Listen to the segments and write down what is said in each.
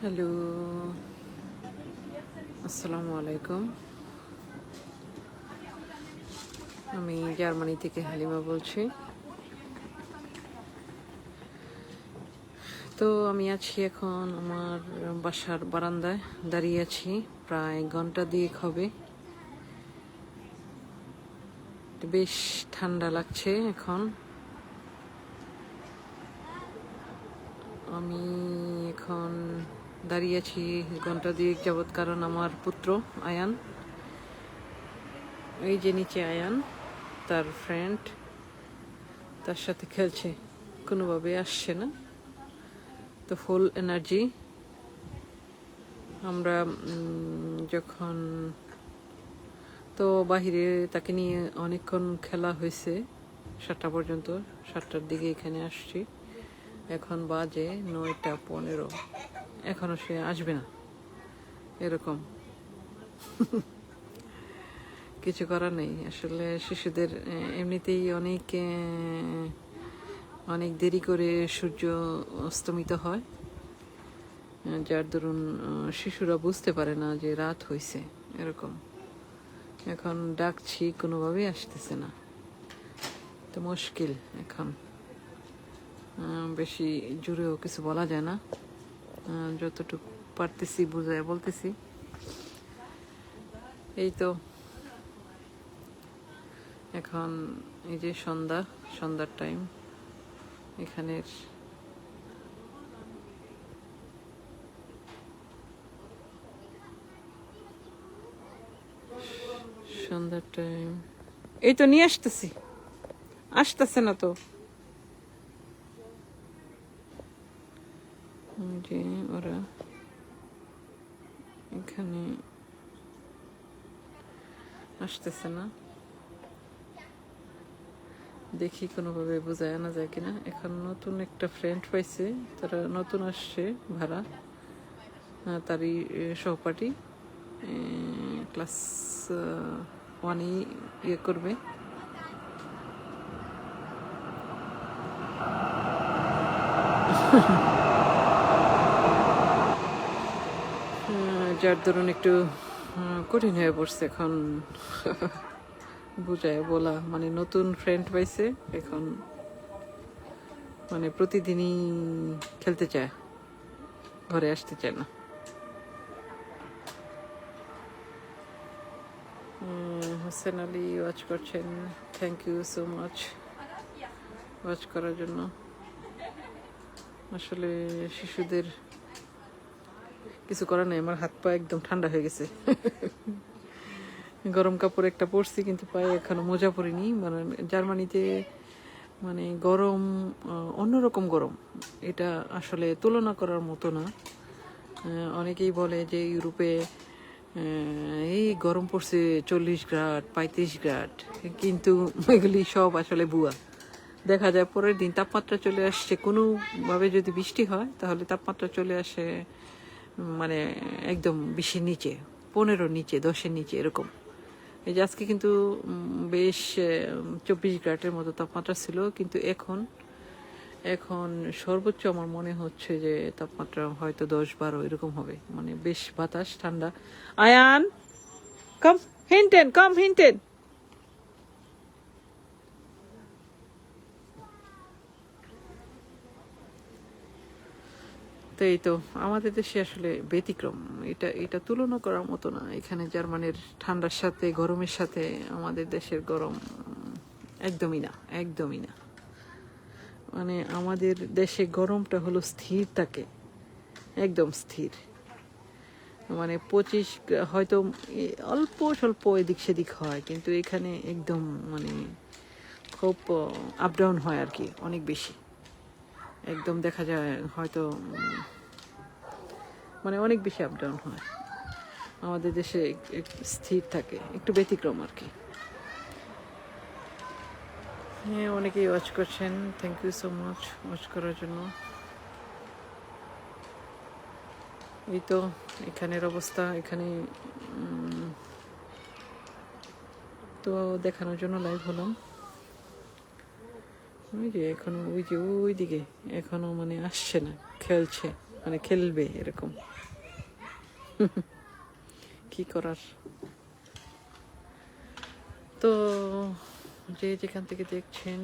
Hello, আসসালামু আলাইকুম। আমি জার্মানি থেকে হালিমা বলছি। তো আমি আছি এখন আমার বাসার বারান্দায় দাঁড়িয়ে আছি, প্রায় ঘন্টা 2 হবে। বেশ ঠান্ডা লাগছে এখন। আমি এখন দাঁড়িয়ে আছি ঘন্টা 2 যাবৎ, কারণ আমার পুত্র আয়ান, এই যে নিচে আয়ান, তার ফ্রেন্ড তার সাথে খেলছে, কোনোভাবে আসছে না। তো ফুল এনার্জি। আমরা যখন তো বাহিরে তাকে নিয়ে অনেকক্ষণ খেলা হয়েছে, 7টা পর্যন্ত। 7টার দিকে এখানে আসছি, এখন বাজে 9টা 15। এখনো সে আসবে না, এরকম। কিছু করার নেই আসলে। শিশুদের এমনিতেই অনেক দেরি করে সূর্য অস্তমিত হয়, যার দরুন শিশুরা বুঝতে পারে না যে রাত হয়েছে, এরকম। এখন ডাকছি, কোনোভাবেই আসতেছে না, তো মুশকিল এখন। বেশি জোরেও কিছু বলা যায় না, যতটুকু পারতেছি বুঝায় বলতেছি। এই তো এখন এই যে সন্ধ্যার টাইম এখানের। সন্ধ্যার টাইম, এই তো নিয়ে আসতেছে না তো। যে ওরা এখানে আসতেছে না, দেখি কোনোভাবে বোঝায় আনা যায় কিনা। এখন নতুন একটা ফ্রেন্ড পাইছে, তারা নতুন আসছে ভাড়া, তারই সহপাঠী, ক্লাস 1-ই ইয়ে করবে। যার ধরুন একটু কঠিন হয়ে পড়ছে এখন বুঝায় বলা। মানে নতুন ফ্রেন্ড পাইছে এখন, মানে প্রতিদিনই খেলতে চায়, ঘরে আসতে চায় না। হোসেন আলী ওয়াচ করছেন, thank you so much watch করার জন্য। আসলে শিশুদের কিছু করার নেই। আমার হাত পা একদম ঠান্ডা হয়ে গেছে। গরম কাপড় একটা পরছি, কিন্তু পায়ে এখনো মোজা পরিনি। মানে জার্মানিতে মানে গরম, অন্যরকম গরম, এটা আসলে তুলনা করার মতো না। অনেকেই বলে যে ইউরোপে এই গরম পড়ছে 40 গ্রাড 35 গ্রাড, কিন্তু এগুলি সব আসলে ভুয়া। দেখা যায় পরের দিন তাপমাত্রা চলে আসছে, কোনোভাবে যদি বৃষ্টি হয় তাহলে তাপমাত্রা চলে আসে মানে একদম 20-এর নিচে, 15-র নিচে, 10-এর নিচে, এরকম। এই যে আজকে কিন্তু বেশ 24 গ্রাডের মতো তাপমাত্রা ছিল, কিন্তু এখন সর্বোচ্চ আমার মনে হচ্ছে যে তাপমাত্রা হয়তো 10-12 এরকম হবে। মানে বেশ বাতাস ঠান্ডা। আয়ান কাম হিন্টেন। তো এই তো আমাদের দেশে আসলে ব্যতিক্রম, এটা তুলনা করার মতো না। এখানে জার্মানির ঠান্ডার সাথে গরমের সাথে আমাদের দেশের গরম একদমই না, একদমই না। মানে আমাদের দেশে গরমটা হলো স্থির থাকে, একদম স্থির। মানে 25 হয়তো অল্প স্বল্প এদিক সেদিক হয়, কিন্তু এখানে একদম মানে খুব আপ ডাউন হয় আর কি, অনেক বেশি। একদম দেখা যায় হয়তো মানে অনেক বেশি আপ ডাউন হয়। আমাদের দেশে স্থির থাকে, একটু ব্যতিক্রম আর কি। হ্যাঁ, অনেকেই ওয়াচ করছেন, thank you so much watch করার জন্য। এই তো এখানের অবস্থা। এখানে তো দেখানোর জন্য লাইভ হলাম। ওই যে এখনো ওই দিকে এখনো মানে আসছে না, খেলছে। মানে খেলবে এরকম। কি করার। তো যে যেখান থেকে দেখছেন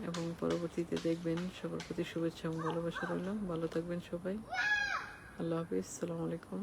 এবং পরবর্তীতে দেখবেন, সবার প্রতি শুভেচ্ছা এবং ভালোবাসা রইল। ভালো থাকবেন সবাই। আল্লাহ হাফিজ, আসসালামু আলাইকুম।